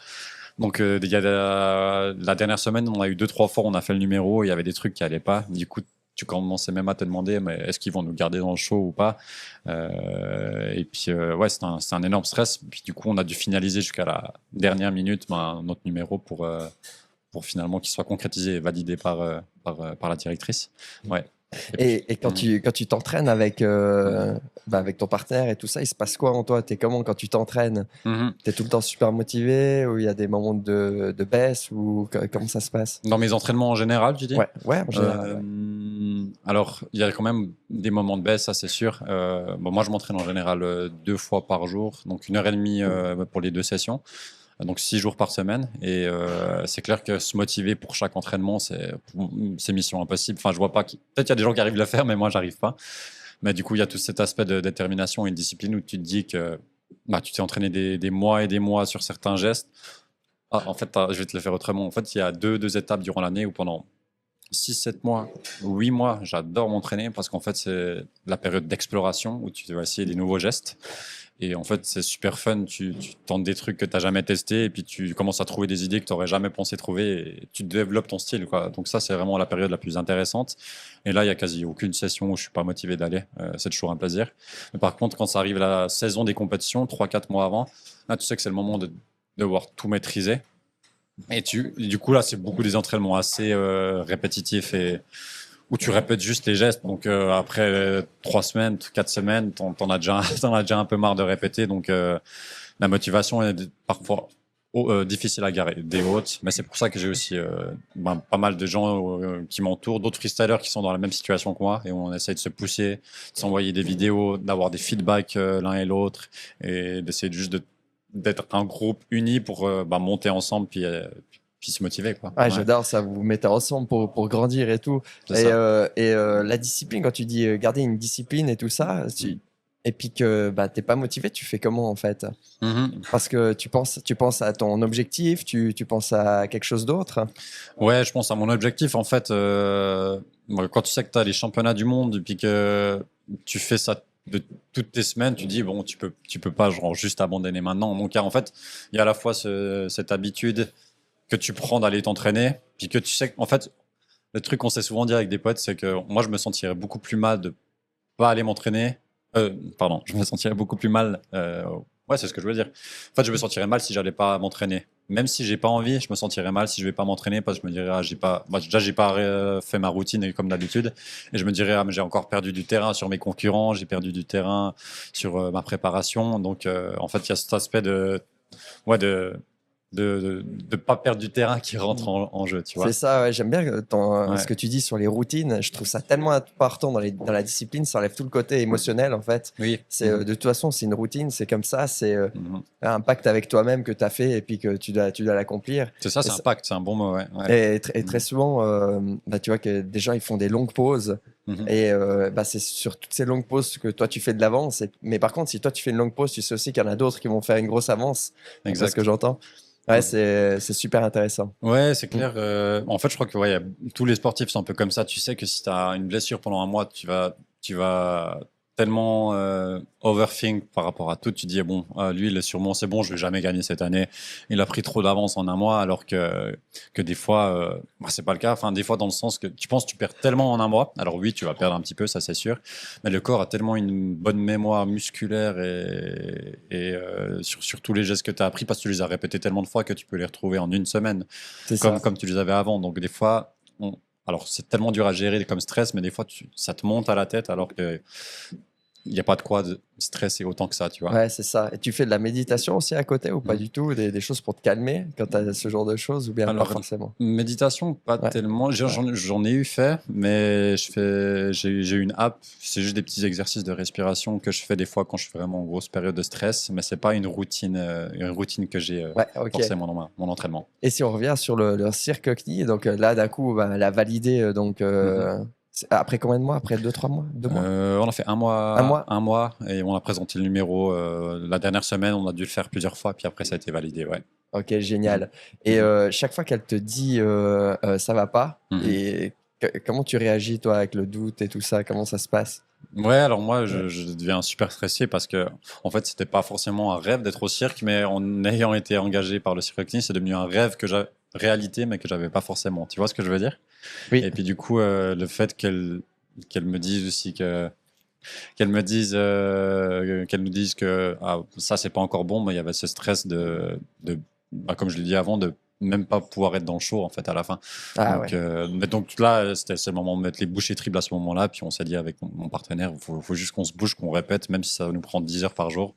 Donc, il y a la dernière semaine, on a eu 2-3 fois, on a fait le numéro, il y avait des trucs qui allaient pas. Du coup, tu commençais même à te demander, mais est-ce qu'ils vont nous garder dans le show ou pas? Et puis, ouais, c'est un énorme stress. Puis, du coup, on a dû finaliser jusqu'à la dernière minute notre numéro pour finalement qu'il soit concrétisé et validé par la directrice. Ouais. Et quand tu t'entraînes avec avec ton partenaire et tout ça, il se passe quoi en toi? T'es comment quand tu t'entraînes? T'es tout le temps super motivé ou il y a des moments de baisse ou comment ça se passe? Dans mes entraînements en général, tu dis? Ouais, en général. Alors, il y a quand même des moments de baisse, ça c'est sûr. Moi, je m'entraîne en général 2 fois par jour, donc 1h30 pour les 2 sessions. Donc 6 jours par semaine. Et c'est clair que se motiver pour chaque entraînement, c'est mission impossible. Enfin, je vois pas. Peut-être il y a des gens qui arrivent à le faire, mais moi, j'arrive pas. Mais du coup, il y a tout cet aspect de détermination et de discipline où tu te dis que tu t'es entraîné des mois et des mois sur certains gestes. Ah, en fait, je vais te le faire autrement. En fait, il y a deux étapes durant l'année où pendant 6-7 mois, 8 mois, j'adore m'entraîner parce qu'en fait, c'est la période d'exploration où tu vas essayer des nouveaux gestes. Et en fait, c'est super fun. Tu tentes des trucs que tu n'as jamais testés et puis tu commences à trouver des idées que tu n'aurais jamais pensé trouver et tu développes ton style, quoi. Donc ça, c'est vraiment la période la plus intéressante. Et là, il n'y a quasi aucune session où je ne suis pas motivé d'aller. C'est toujours un plaisir. Mais par contre, quand ça arrive la saison des compétitions, 3-4 mois avant, là, tu sais que c'est le moment devoir tout maîtriser. Et du coup, là, c'est beaucoup des entraînements assez répétitifs et où tu répètes juste les gestes. Donc, après 3 semaines, 4 semaines, t'en as déjà un peu marre de répéter. Donc, la motivation est parfois difficile à garer, des hautes. Mais c'est pour ça que j'ai aussi pas mal de gens qui m'entourent, d'autres freestylers qui sont dans la même situation que moi et on essaye de se pousser, de s'envoyer des vidéos, d'avoir des feedbacks l'un et l'autre et d'essayer juste d'être un groupe uni pour monter ensemble puis se motiver, quoi. Ouais, j'adore ça, vous vous mettez ensemble pour grandir et tout. La discipline, quand tu dis garder une discipline et tout ça, et puis que t'es pas motivé, tu fais comment en fait? Parce que tu penses à ton objectif, tu penses à quelque chose d'autre? Ouais, je pense à mon objectif. En fait, quand tu sais que tu as les championnats du monde et puis que tu fais ça de toutes tes semaines, tu dis, bon, tu peux pas genre, juste abandonner maintenant. Donc, en fait, il y a à la fois cette habitude que tu prends d'aller t'entraîner, puis que tu sais qu'en fait, le truc qu'on s'est souvent dit avec des potes, c'est que moi, je me sentirais beaucoup plus mal de pas aller m'entraîner. Pardon, je me sentirais beaucoup plus mal. Ouais, c'est ce que je veux dire. En fait, je me sentirais mal si j'allais pas m'entraîner. Même si j'ai pas envie, je me sentirais mal si je vais pas m'entraîner parce que je me dirais, déjà, j'ai pas fait ma routine comme d'habitude. Et je me dirais, mais j'ai encore perdu du terrain sur mes concurrents, j'ai perdu du terrain sur ma préparation. Donc, en fait, il y a cet aspect ouais, de pas perdre du terrain qui rentre en jeu, tu vois. C'est ça, ouais, j'aime bien ce que tu dis sur les routines. Je trouve ça tellement important dans la discipline, ça enlève tout le côté émotionnel en fait. Oui. C'est, de toute façon, c'est une routine, c'est comme ça, c'est un pacte avec toi-même que tu as fait et puis que tu dois l'accomplir. C'est ça, c'est un pacte, c'est un bon mot. Ouais. Et très souvent, tu vois que des gens ils font des longues pauses. Et c'est sur toutes ces longues pauses que toi tu fais de l'avance. Mais par contre, si toi tu fais une longue pause, tu sais aussi qu'il y en a d'autres qui vont faire une grosse avance. Exact. C'est ce que j'entends. Ouais, c'est super intéressant. Ouais, c'est clair. En fait, je crois que tous les sportifs sont un peu comme ça. Tu sais que si tu as une blessure pendant un mois, tu vas tellement overthink par rapport à tout. Tu dis, bon, lui, sûrement, c'est bon, je vais jamais gagner cette année. Il a pris trop d'avance en un mois, alors que des fois, c'est pas le cas. Enfin, des fois, dans le sens que tu penses que tu perds tellement en un mois. Alors oui, tu vas perdre un petit peu, ça c'est sûr. Mais le corps a tellement une bonne mémoire musculaire et sur tous les gestes que tu as appris parce que tu les as répétés tellement de fois que tu peux les retrouver en une semaine, comme tu les avais avant. Donc des fois, alors c'est tellement dur à gérer comme stress, mais des fois ça te monte à la tête alors que il n'y a pas de quoi de stresser autant que ça, tu vois. Ouais, c'est ça. Et tu fais de la méditation aussi à côté ou pas du tout? Des choses pour te calmer quand tu as ce genre de choses ou bien pas forcément? Méditation, pas tellement. J'en ai eu fait, mais j'ai une app. C'est juste des petits exercices de respiration que je fais des fois quand je suis vraiment en grosse période de stress, mais c'est pas une routine que j'ai forcément dans mon entraînement. Et si on revient sur le cirque Knie, donc là d'un coup, elle a validé après combien de mois? Après 2-3 mois? 2 mois? On a fait un mois et on a présenté le numéro. La dernière semaine, on a dû le faire plusieurs fois, puis après, ça a été validé. Ouais. Ok, génial. Et chaque fois qu'elle te dit ça va pas, et comment tu réagis toi avec le doute et tout ça? Comment ça se passe? Ouais, alors moi, je deviens super stressé parce que, en fait, c'était pas forcément un rêve d'être au cirque, mais en ayant été engagé par le Cirque Knie, c'est devenu un rêve réalité, mais que j'avais pas forcément. Tu vois ce que je veux dire? Oui. Et puis du coup, le fait qu'elle me dise aussi qu'elle nous dise que ça c'est pas encore bon, mais il y avait ce stress comme je l'ai dit avant, de même pas pouvoir être dans le show en fait à la fin. Donc là, c'est le moment de mettre les bouchées triples à ce moment-là, puis on s'est dit avec mon partenaire, faut juste qu'on se bouge, qu'on répète, même si ça nous prend 10 heures par jour.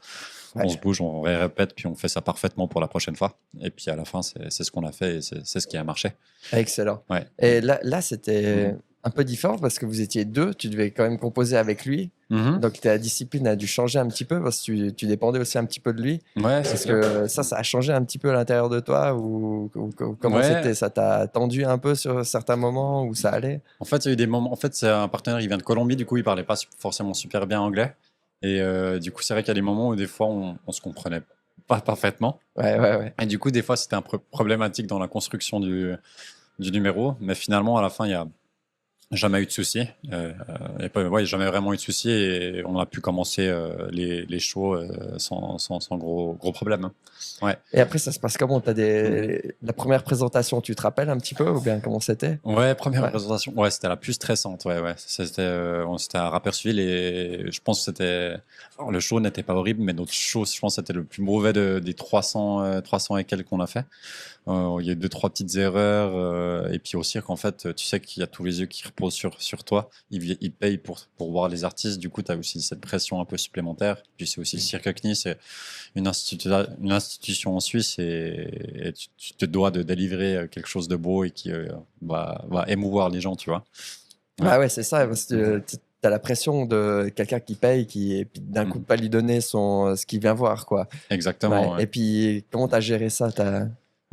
On se bouge, on répète, puis on fait ça parfaitement pour la prochaine fois. Et puis à la fin, c'est ce qu'on a fait et c'est ce qui a marché. Excellent. Ouais. Et là c'était un peu différent parce que vous étiez deux, tu devais quand même composer avec lui. Donc ta discipline a dû changer un petit peu parce que tu dépendais aussi un petit peu de lui. Ouais, parce que ça a changé un petit peu à l'intérieur de toi ou comment c'était? Ça t'a tendu un peu sur certains moments où ça allait? En fait, il y a eu des moments. En fait, c'est un partenaire, il vient de Colombie, du coup, il parlait pas forcément super bien anglais. Et du coup, c'est vrai qu'il y a des moments où des fois, on se comprenait pas parfaitement. Ouais. Et du coup, des fois, c'était un peu problématique dans la construction du numéro. Mais finalement, à la fin, il y a Jamais eu de soucis. Jamais vraiment eu de soucis et on a pu commencer les shows sans gros problème. Hein. Ouais. Et après, ça se passe comment? La première présentation, tu te rappelles un petit peu ou bien comment c'était? Ouais, première présentation. Ouais, c'était la plus stressante. Ouais. C'était à Rapperswil et je pense que le show n'était pas horrible, mais notre show, je pense, c'était le plus mauvais des 300 et quelques qu'on a fait. Il y a eu 2-3 petites erreurs et puis aussi qu'en fait, tu sais qu'il y a tous les yeux qui reposent sur toi. Ils payent pour voir les artistes. Du coup, tu as aussi cette pression un peu supplémentaire. Puis c'est aussi le Cirque CNI, c'est une institution en Suisse et tu te dois de délivrer quelque chose de beau et qui va émouvoir les gens, tu vois. Ouais, ouais, c'est ça. Parce que t'as la pression de quelqu'un qui paye, et puis d'un coup de pas lui donner ce qu'il vient voir, quoi. Exactement. Ouais. Et puis, comment t'as géré ça?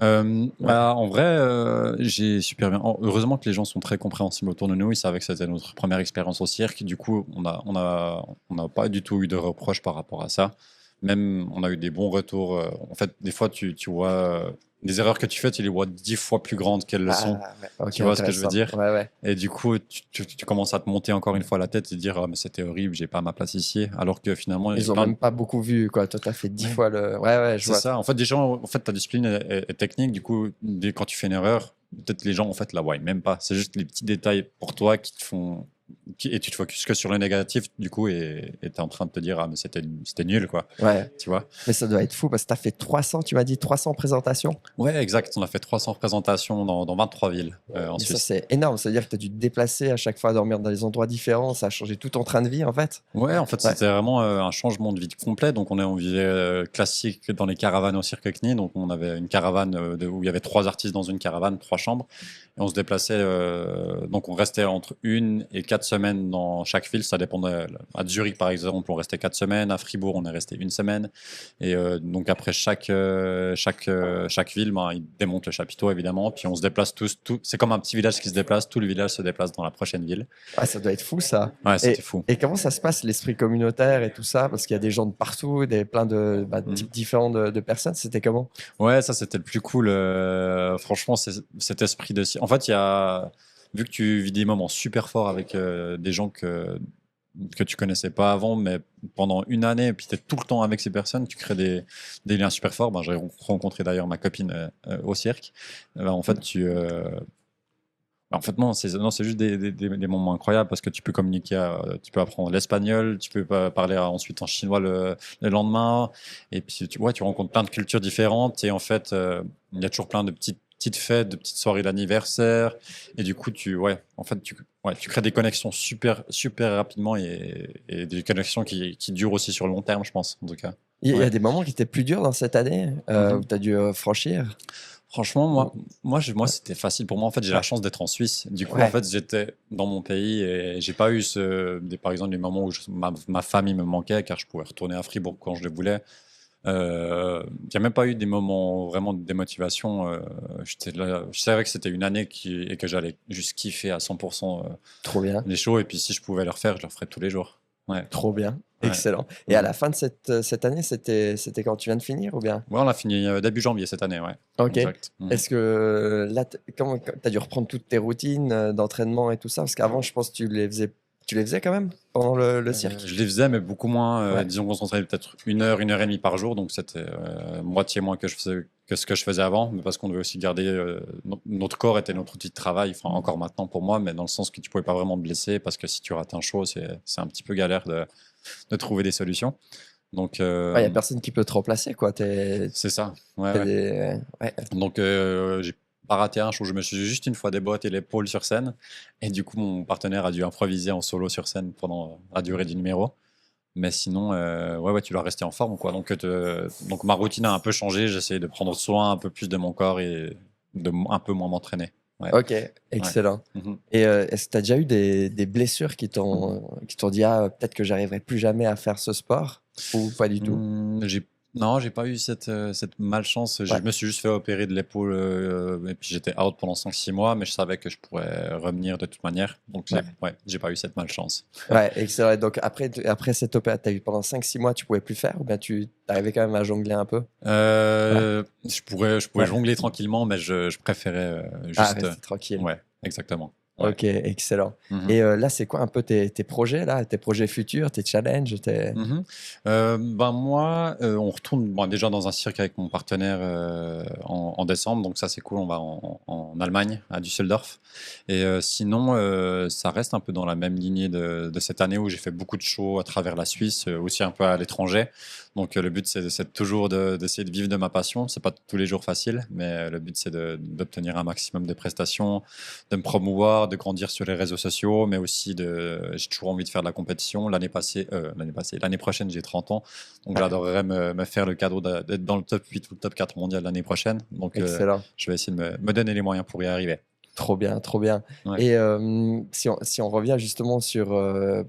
En vrai, j'ai super bien. Heureusement que les gens sont très compréhensibles autour de nous. Ils savaient que c'était notre première expérience au cirque. Du coup, on n'a pas du tout eu de reproches par rapport à ça. Même, on a eu des bons retours. En fait, des fois, tu vois des erreurs que tu fais, tu les vois 10 fois plus grandes qu'elles le sont. Okay, tu vois ce que je veux dire? Ouais. Et du coup, tu commences à te monter encore une fois la tête et dire mais c'était horrible, j'ai pas ma place ici. Alors que finalement, ils ont même pas beaucoup vu, quoi. Toi, t'as fait 10 fois le. Ouais, je vois. C'est ça. En fait, ta discipline est technique. Du coup, quand tu fais une erreur, peut-être les gens, en fait, la voient même pas. C'est juste les petits détails pour toi qui te font. Et tu te focuses que sur le négatif, du coup, et tu es en train de te dire, mais c'était nul, quoi. Ouais. Tu vois. Mais ça doit être fou parce que tu as fait 300, tu m'as dit 300 présentations. Ouais, exact. On a fait 300 présentations dans 23 villes en Suisse. Ça, c'est énorme. C'est-à-dire que tu as dû te déplacer à chaque fois, dormir dans des endroits différents. Ça a changé tout ton train de vie, en fait. Ouais, en fait, c'était vraiment un changement de vie complet. Donc, on vivait classique dans les caravanes au Cirque CNI. Donc, on avait une caravane où il y avait 3 artistes dans une caravane, 3 chambres. Et on se déplaçait, donc on restait entre 1 et 4 semaines dans chaque ville. Ça dépendait. À Zurich, par exemple, on restait 4 semaines. À Fribourg, on est resté 1 semaine. Et donc après chaque ville, ils démontent le chapiteau, évidemment. Puis on se déplace tous. C'est comme un petit village qui se déplace. Tout le village se déplace dans la prochaine ville. Ouais, ça doit être fou, ça. Ouais, c'était fou. Et comment ça se passe, l'esprit communautaire et tout ça? Parce qu'il y a des gens de partout, plein de types différents de personnes. C'était comment? Ouais, ça, c'était le plus cool. Franchement, cet esprit de... En fait, vu que tu vis des moments super forts avec des gens que tu connaissais pas avant, mais pendant une année, et puis tu es tout le temps avec ces personnes, tu crées des liens super forts. J'ai rencontré d'ailleurs ma copine au cirque. En fait, non, c'est juste des moments incroyables parce que tu peux communiquer, tu peux apprendre l'espagnol, tu peux parler ensuite en chinois le lendemain. Et puis, tu rencontres plein de cultures différentes. Et en fait, il y a toujours plein de petites fêtes, de petites soirées d'anniversaire. Et du coup, tu crées des connexions super, super rapidement et des connexions qui durent aussi sur le long terme, je pense, en tout cas. Il y a des moments qui étaient plus durs dans cette année où tu as dû franchir? Franchement, moi, c'était facile pour moi. En fait, j'ai la chance d'être en Suisse. Du coup, en fait, j'étais dans mon pays et j'ai pas eu par exemple, des moments où ma famille me manquait car je pouvais retourner à Fribourg quand je le voulais. Il n'y a même pas eu des moments vraiment de démotivation. Je savais que c'était une année et que j'allais juste kiffer à 100% Trop bien. les shows. Et puis, si je pouvais le refaire, je le ferais tous les jours. Ouais. Trop bien. Excellent. Et à la fin de cette année, c'était quand tu viens de finir ou bien? Ouais, on a fini début janvier cette année, ouais. Ok. Exact. Est-ce que là, tu as dû reprendre toutes tes routines d'entraînement et tout ça? Parce qu'avant, je pense que tu les faisais quand même pendant le cirque? Je les faisais, mais beaucoup moins. Disons qu'on s'entraînait peut-être 1 heure et demie par jour, donc c'était moitié moins que ce que je faisais avant, mais parce qu'on devait aussi garder notre corps était notre outil de travail, enfin encore maintenant pour moi, mais dans le sens que tu pouvais pas vraiment te blesser parce que si tu rates un show, c'est un petit peu galère de trouver des solutions. Donc, il y a personne qui peut te remplacer, quoi. C'est ça. Donc, j'ai pas raté un show. Je me suis juste une fois déboîté l'épaule sur scène, et du coup, mon partenaire a dû improviser en solo sur scène pendant la durée du numéro. Mais sinon, tu dois rester en forme, quoi. Donc, ma routine a un peu changé. J'essaie de prendre soin un peu plus de mon corps et de un peu moins m'entraîner. Ouais. Ok, excellent. Et est-ce que tu as déjà eu des blessures qui t'ont dit peut-être que j'arriverai plus jamais à faire ce sport ou pas du tout? Non, j'ai pas eu cette malchance. Je me suis juste fait opérer de l'épaule et puis j'étais out pendant 5-6 mois, mais je savais que je pourrais revenir de toute manière. Donc, j'ai pas eu cette malchance. Ouais, excellent. Donc, après cette opération, tu as eu pendant 5-6 mois, tu pouvais plus faire ou bien tu arrivais quand même à jongler un peu? Je pouvais jongler tranquillement, mais je préférais juste. Rester tranquille. Ouais, exactement. Ouais. Ok, excellent. Mhm. Et là, c'est quoi un peu tes projets là, tes projets futurs, tes challenges, Mhm. Ben moi, on retourne déjà dans un cirque avec mon partenaire en décembre, donc ça c'est cool. On va en Allemagne, à Düsseldorf. Et sinon, ça reste un peu dans la même lignée de cette année où j'ai fait beaucoup de shows à travers la Suisse, aussi un peu à l'étranger. Donc le but c'est toujours d'essayer de vivre de ma passion. C'est pas tous les jours facile, mais le but c'est d'obtenir un maximum de prestations, de me promouvoir, de grandir sur les réseaux sociaux, mais aussi j'ai toujours envie de faire de la compétition. L'année prochaine, j'ai 30 ans, donc j'adorerais me faire le cadeau d'être dans le top 8 ou le top 4 mondial l'année prochaine. Donc excellent. je vais essayer de me donner les moyens pour y arriver. Trop bien, trop bien. Ouais. Et si on revient justement sur Mhm.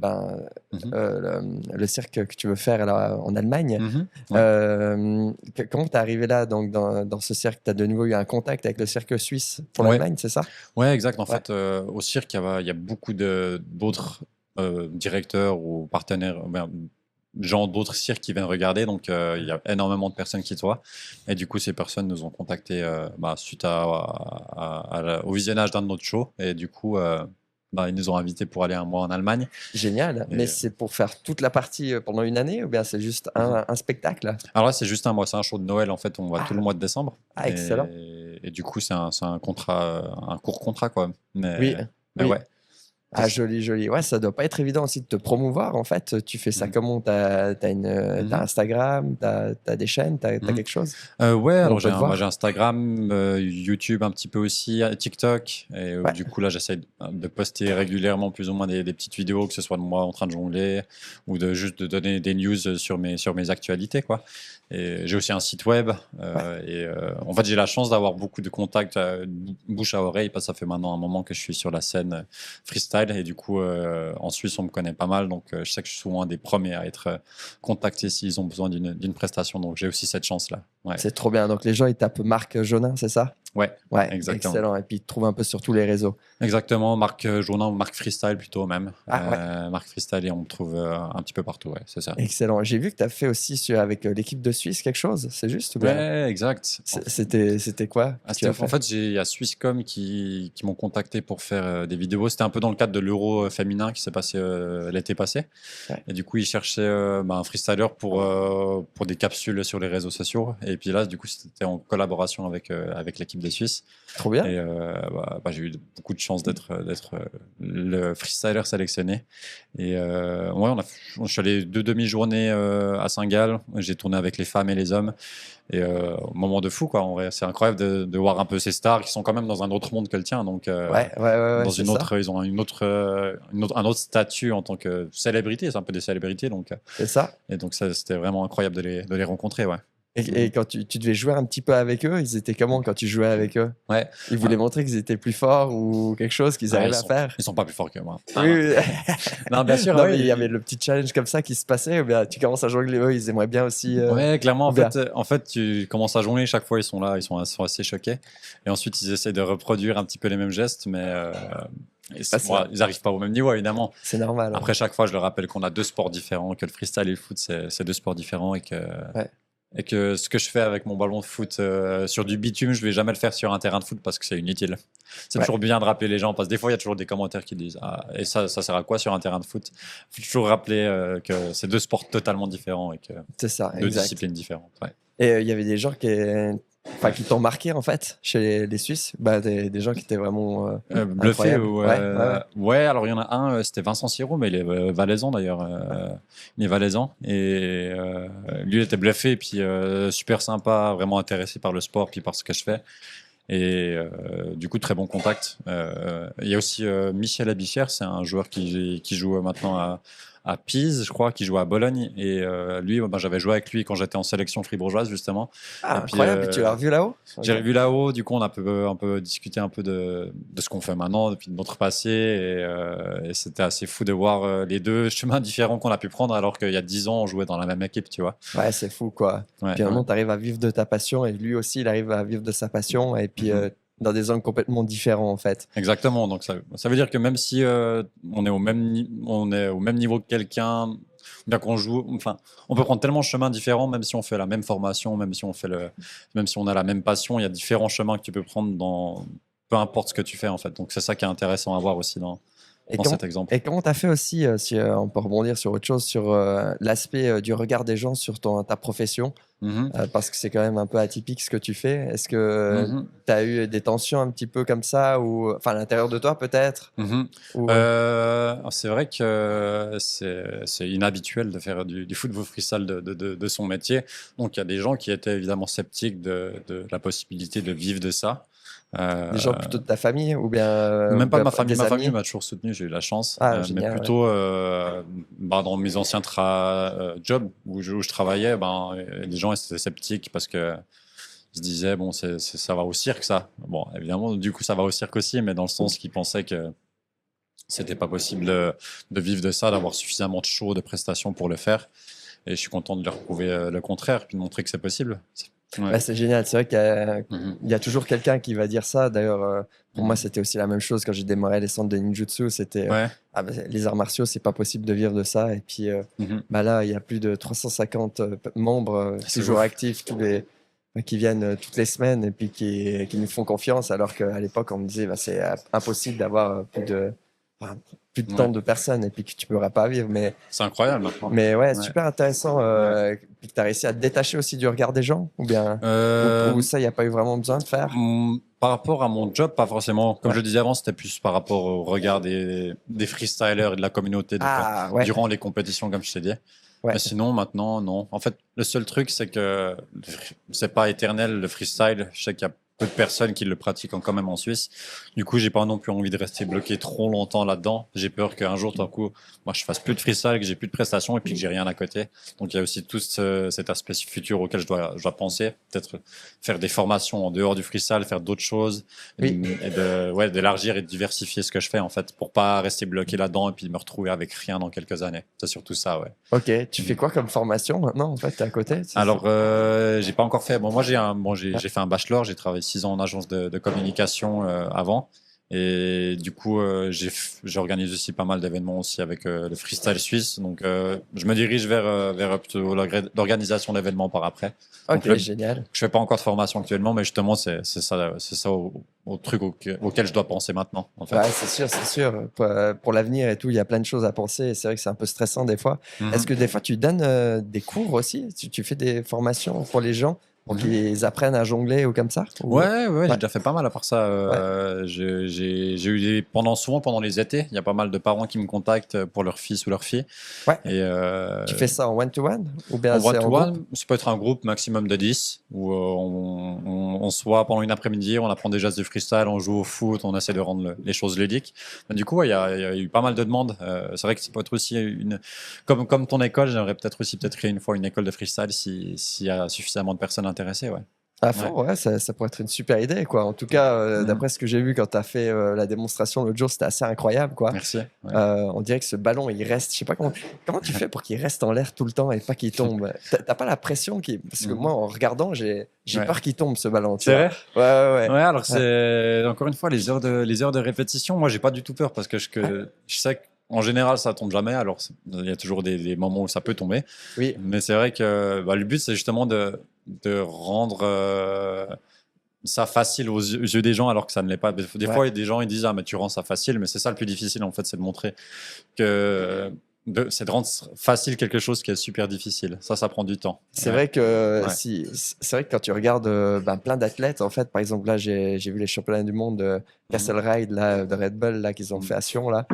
le cirque que tu veux faire là, en Allemagne, Mhm. Ouais. comment tu es arrivé là donc, dans ce cirque? Tu as de nouveau eu un contact avec le cirque suisse pour Ouais. l'Allemagne, c'est ça? Ouais, exact. En Ouais. fait, au cirque, il y a beaucoup d'autres directeurs ou partenaires, gens d'autres cirques qui viennent regarder. Donc, il y a énormément de personnes qui te voient. Et du coup, ces personnes nous ont contactés suite au visionnage d'un de notre show. Et du coup, ils nous ont invités pour aller un mois en Allemagne. Génial. Et, Mais c'est pour faire toute la partie pendant une année ou bien c'est juste un spectacle? alors là, c'est juste un mois. C'est un show de Noël. En fait, on va tout le Ah, mois de décembre. excellent. Et du coup, c'est un contrat, un court contrat, quoi. Oui, Mais oui. ouais. Ah, joli, joli. Ouais, ça doit pas être évident aussi de te promouvoir. En fait, tu fais ça Mhm. comment? T'as Mhm. Instagram, t'as des chaînes, t'as Mhm. quelque chose Ouais, où on alors peut te j'ai voir? Instagram, YouTube un petit peu aussi, TikTok. Et Ouais, du coup, là, j'essaie de poster régulièrement plus ou moins des petites vidéos, que ce soit de moi en train de jongler ou juste de donner des news sur mes actualités, quoi. Et j'ai aussi un site web. ouais. En fait, j'ai la chance d'avoir beaucoup de contacts bouche à oreille, parce que ça fait maintenant un moment que je suis sur la scène freestyle. Et du coup, en Suisse, on me connaît pas mal. Donc, je sais que je suis souvent un des premiers à être contactés s'ils ont besoin d'une prestation. Donc, j'ai aussi cette chance-là. Ouais. C'est trop bien. Donc, les gens, ils tapent Marc Jonin, c'est ça? Ouais, Ouais, exactement. excellent. Et puis, ils te trouvent un peu sur tous les réseaux. Exactement, Marc Jonin ou Marc Freestyle plutôt même. Ah, ouais, Marc Freestyle et on me trouve un petit peu partout, ouais, c'est ça. excellent. J'ai vu que tu as fait aussi avec l'équipe de Suisse quelque chose, c'est juste ou bien? Ouais, exact. C'était quoi que tu as En fait? fait, il y a Swisscom qui m'ont contacté pour faire des vidéos. C'était un peu dans le cadre de l'Euro féminin qui s'est passé l'été passé. Ouais. Et du coup, ils cherchaient un freestyler pour des capsules sur les réseaux sociaux. Et puis là, du coup, c'était en collaboration avec l'équipe des Suisses. Trop bien. Et j'ai eu beaucoup de chance d'être le freestyler sélectionné. Et ouais, je suis allé 2 demi-journées à Saint-Gall. J'ai tourné avec les femmes et les hommes. Et moment de fou, quoi. En vrai, c'est incroyable de voir un peu ces stars qui sont quand même dans un autre monde que le tien. Donc, Ouais, dans c'est ça. ils ont un autre statut en tant que célébrité. C'est un peu des célébrités. Donc, C'est ça. et donc, ça, c'était vraiment incroyable de les rencontrer, ouais. Et quand tu devais jouer un petit peu avec eux, ils étaient comment quand tu jouais avec eux? Ouais. Ils voulaient montrer qu'ils étaient plus forts ou quelque chose qu'ils Ah, arrivaient à faire? ils sont pas plus forts que moi. Oui, oui. Non, bien sûr, Non, mais il y oui. avait le petit challenge comme ça qui se passait. Ou bien tu commences à jongler, eux, ils aimeraient bien aussi. Ouais, clairement, Ou bien. en fait, tu commences à jongler, chaque fois, ils sont là, ils sont assez choqués. Et ensuite, ils essaient de reproduire un petit peu les mêmes gestes, mais ils n'arrivent pas au même niveau, évidemment. C'est normal. Après, chaque fois, je leur rappelle qu'on a deux sports différents, que le freestyle et le foot, c'est deux sports différents Ouais. et que ce que je fais avec mon ballon de foot sur du bitume, je vais jamais le faire sur un terrain de foot parce que c'est inutile. C'est Ouais. toujours bien de rappeler les gens parce que des fois, il y a toujours des commentaires qui disent et ça sert à quoi sur un terrain de foot? Il faut toujours rappeler que c'est deux sports totalement différents et que C'est ça, deux exact. disciplines différentes. Ouais. Et il y avait des gens qui t'ont marqué en fait chez les Suisses, des gens qui étaient vraiment Bluffé incroyables. ou Ouais. alors il y en a un, c'était Vincent Siro, mais il est valaisan d'ailleurs. Il est valaisan et lui il était bluffé et puis super sympa, vraiment intéressé par le sport puis par ce que je fais. Et du coup très bon contact. Il y a aussi Michel Abichère, c'est un joueur qui joue maintenant à Pise, je crois, qui joue à Bologne. Et lui, j'avais joué avec lui quand j'étais en sélection fribourgeoise justement. Ah, Et puis incroyable, tu l'as revu là-haut? j'ai Ok. revu là-haut, du coup on a un peu discuté un peu de ce qu'on fait maintenant, depuis notre passé, et c'était assez fou de voir les deux chemins différents qu'on a pu prendre alors qu'il y a 10 ans on jouait dans la même équipe, tu vois. Ouais, c'est fou quoi. Ouais, Puis ouais. maintenant, tu arrives à vivre de ta passion et lui aussi, il arrive à vivre de sa passion et puis dans des angles complètement différents en fait. Exactement, donc ça veut dire que même si on est on est au même niveau que quelqu'un, bien qu'on joue, enfin, on peut prendre tellement de chemins différents, même si on fait la même formation, même si on a la même passion, il y a différents chemins que tu peux prendre peu importe ce que tu fais en fait. Donc c'est ça qui est intéressant à voir aussi dans cet exemple. Et comment tu as fait aussi, si on peut rebondir sur autre chose, sur l'aspect du regard des gens sur ta profession, parce que c'est quand même un peu atypique ce que tu fais. Est-ce que tu as eu des tensions un petit peu comme ça, ou enfin à l'intérieur de toi peut-être C'est vrai que c'est inhabituel de faire du football freestyle de son métier. Donc il y a des gens qui étaient évidemment sceptiques de la possibilité de vivre de ça. Des gens plutôt de ta famille ou bien même pas de ma famille. des Ma famille amis? m'a toujours soutenu, j'ai eu la chance. Génial, mais plutôt dans mes anciens jobs où je travaillais, les gens étaient sceptiques parce que ils se disaient bon, ça va au cirque ça. Bon, évidemment, du coup ça va au cirque aussi, mais dans le sens qu'ils pensaient que c'était pas possible de vivre de ça, d'avoir suffisamment de shows, de prestations pour le faire. Et je suis content de leur prouver le contraire, puis de montrer que c'est possible. Ouais, c'est génial. C'est vrai qu'il y a toujours quelqu'un qui va dire ça. D'ailleurs, pour moi, c'était aussi la même chose quand j'ai démarré les centres de ninjutsu. C'était les arts martiaux, c'est pas possible de vivre de ça. Et puis là, il y a plus de 350 membres toujours actifs, qui viennent toutes les semaines et puis qui nous font confiance. Alors qu'à l'époque, on me disait c'est impossible d'avoir plus de tant de personnes et puis que tu pourras pas vivre. Mais c'est incroyable maintenant. Mais super intéressant. Puis que tu as réussi à te détacher aussi du regard des gens, ou bien ou ça, il n'y a pas eu vraiment besoin de faire? Par rapport à mon job, pas forcément. Comme je disais avant, c'était plus par rapport au regard des freestylers et de la communauté durant les compétitions, comme je t'ai dit. Mais sinon, maintenant, non. En fait, le seul truc, c'est que c'est pas éternel, le freestyle. Je sais qu'il y a peu de personnes qui le pratiquent quand même en Suisse. Du coup, j'ai pas non plus envie de rester bloqué trop longtemps là-dedans. J'ai peur qu'un jour, tout d'un coup, moi, je fasse plus de freestyle, que j'ai plus de prestations et puis que j'ai rien à côté. Donc, il y a aussi tout cet aspect futur auquel je dois penser. Peut-être faire des formations en dehors du freestyle, faire d'autres choses et d'élargir et de diversifier ce que je fais, en fait, pour pas rester bloqué là-dedans et puis me retrouver avec rien dans quelques années. C'est surtout ça, ouais. Ok. Tu fais quoi comme formation maintenant, en fait, t'es à côté? Alors, j'ai pas encore fait. Bon, moi, j'ai fait un bachelor. J'ai travaillé 6 ans en agence de communication avant. Et du coup, j'organise aussi pas mal d'événements aussi avec le freestyle suisse. Donc, je me dirige vers plutôt l'organisation d'événements par après. Ok, donc, génial. Je fais pas encore de formation actuellement, mais justement, c'est ça au truc auquel je dois penser maintenant. En fait. Ouais, c'est sûr. Pour l'avenir et tout, il y a plein de choses à penser. Et c'est vrai que c'est un peu stressant des fois. Est-ce que des fois, tu donnes des cours aussi? Tu fais des formations pour les gens? Pour qu'ils apprennent à jongler ou comme ça? Ouais, j'ai déjà fait pas mal à part ça. J'ai eu souvent pendant les étés, il y a pas mal de parents qui me contactent pour leur fils ou leur fille. Ouais. Et tu fais ça en one-to-one ou bien en one-to-one, ça peut être un groupe maximum de 10 où on se voit pendant une après-midi, on apprend des gestes de freestyle, on joue au foot, on essaie de rendre les choses ludiques. Mais du coup, il y a eu pas mal de demandes. C'est vrai que ça peut être aussi comme ton école, j'aimerais peut-être créer une fois une école de freestyle s'il y a suffisamment de personnes intéressées. À fond, ça pourrait être une super idée, quoi. En tout cas, d'après ce que j'ai vu quand tu as fait la démonstration l'autre jour, c'était assez incroyable, quoi. Merci. On dirait que ce ballon, il reste. Je sais pas comment tu fais pour qu'il reste en l'air tout le temps et pas qu'il tombe. T'as pas la pression parce que moi, en regardant, j'ai peur qu'il tombe ce ballon. C'est vrai. Ouais. Alors c'est encore une fois les heures de répétition. Moi, j'ai pas du tout peur parce que je sais que en général, ça tombe jamais. Alors, il y a toujours des moments où ça peut tomber. Oui. Mais c'est vrai que le but, c'est justement de rendre ça facile aux yeux des gens alors que ça ne l'est pas. Des fois, il y a des gens ils disent mais tu rends ça facile, mais c'est ça le plus difficile en fait, c'est de montrer que c'est de rendre facile quelque chose qui est super difficile. Ça prend du temps. C'est vrai que c'est vrai que quand tu regardes plein d'athlètes, en fait, par exemple là, j'ai vu les championnats du monde de Castle Ride là, de Red Bull là qu'ils ont fait à Sion là.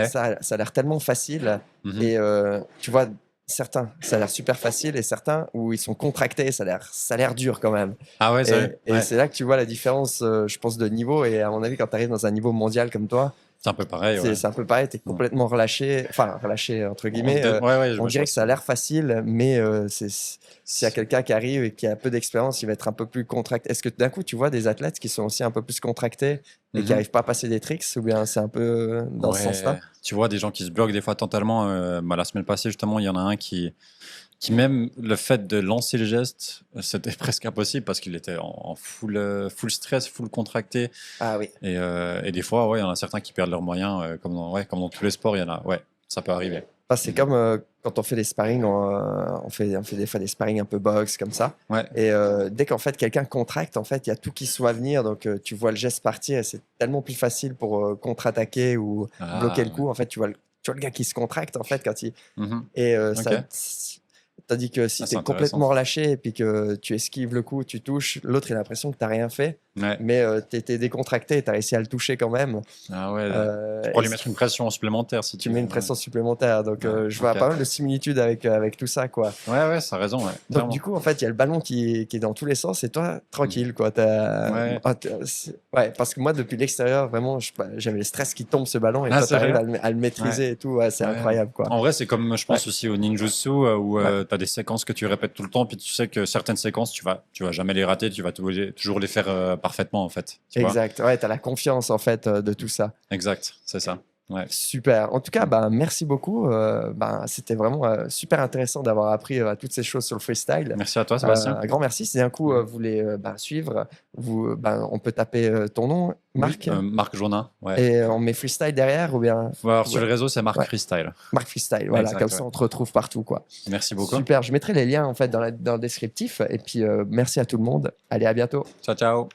Ça a l'air tellement facile et tu vois. Certains, ça a l'air super facile et certains où ils sont contractés, ça a l'air dur quand même. Ah ouais, et c'est là que tu vois la différence, je pense, de niveau. Et à mon avis, quand tu arrives dans un niveau mondial comme toi, c'est un peu pareil. C'est un peu pareil, tu es complètement relâché entre guillemets. On dirait que ça a l'air facile, mais s'il y a quelqu'un qui arrive et qui a peu d'expérience, il va être un peu plus contracté. Est-ce que d'un coup, tu vois des athlètes qui sont aussi un peu plus contractés et qui n'arrivent pas à passer des tricks, ou bien c'est un peu dans ce sens-là? Tu vois des gens qui se bloquent des fois totalement. La semaine passée, justement, il y en a un qui même le fait de lancer le geste, c'était presque impossible parce qu'il était en full stress, full contracté. Ah oui. Et des fois, il y en a certains qui perdent leurs moyens, comme dans tous les sports, il y en a. Ouais, ça peut arriver. Enfin, c'est comme quand on fait des sparring, on fait des fois des sparring un peu boxe comme ça. Ouais. Et dès qu'en fait quelqu'un contracte, en fait, il y a tout qui se voit venir. Donc tu vois le geste partir et c'est tellement plus facile pour contre-attaquer ou bloquer le coup. En fait, tu vois le gars qui se contracte en fait quand il et Ok. tandis que si Ah, tu c'est es complètement intéressant. relâché et puis que tu esquives le coup, tu touches, l'autre il a l'impression que tu n'as rien fait, Ouais. mais tu étais décontracté et tu as réussi à le toucher quand même. Ah ouais. Tu Et pourrais lui mettre une pression supplémentaire si tu tu mets veux. une pression supplémentaire. Donc Ouais, je vois ok. pas mal de similitudes avec tout ça, quoi. Ouais, ça a raison, ouais, Donc du clairement. coup, en fait, il y a le ballon qui est dans tous les sens et toi, tranquille, quoi. Ouais. Ouais, parce que moi, depuis l'extérieur, vraiment, j'avais le stress qui tombe ce ballon et Ah, toi, tu arrives sérieux? à le Ouais. maîtriser et tout. Ouais, c'est Ouais. incroyable, quoi. En vrai, c'est comme je Ouais, pense aussi au ninjutsu où ouais. tu as des séquences que tu répètes tout le temps, puis tu sais que certaines séquences, tu vas jamais les rater, tu vas toujours les faire parfaitement en fait. Tu vois? Exact. Ouais, tu as la confiance, en fait, de tout ça. Exact, c'est ça. Ouais. Super. En tout cas, ben, merci beaucoup. C'était vraiment super intéressant d'avoir appris toutes ces choses sur le freestyle. Merci à toi, Sébastien. Un grand merci. Si d'un coup vous voulez suivre, on peut taper ton nom, Oui, Marc, Marc Jourdain. Ouais. et on met freestyle derrière ou bien. Alors, sur Ouais, les réseaux, c'est Marc ouais. Freestyle. Marc Freestyle. Voilà, comme Exact, ça ouais. on te retrouve partout, quoi. Merci beaucoup. Super. Je mettrai les liens en fait dans le descriptif. Et puis merci à tout le monde. Allez, à bientôt. Ciao, ciao.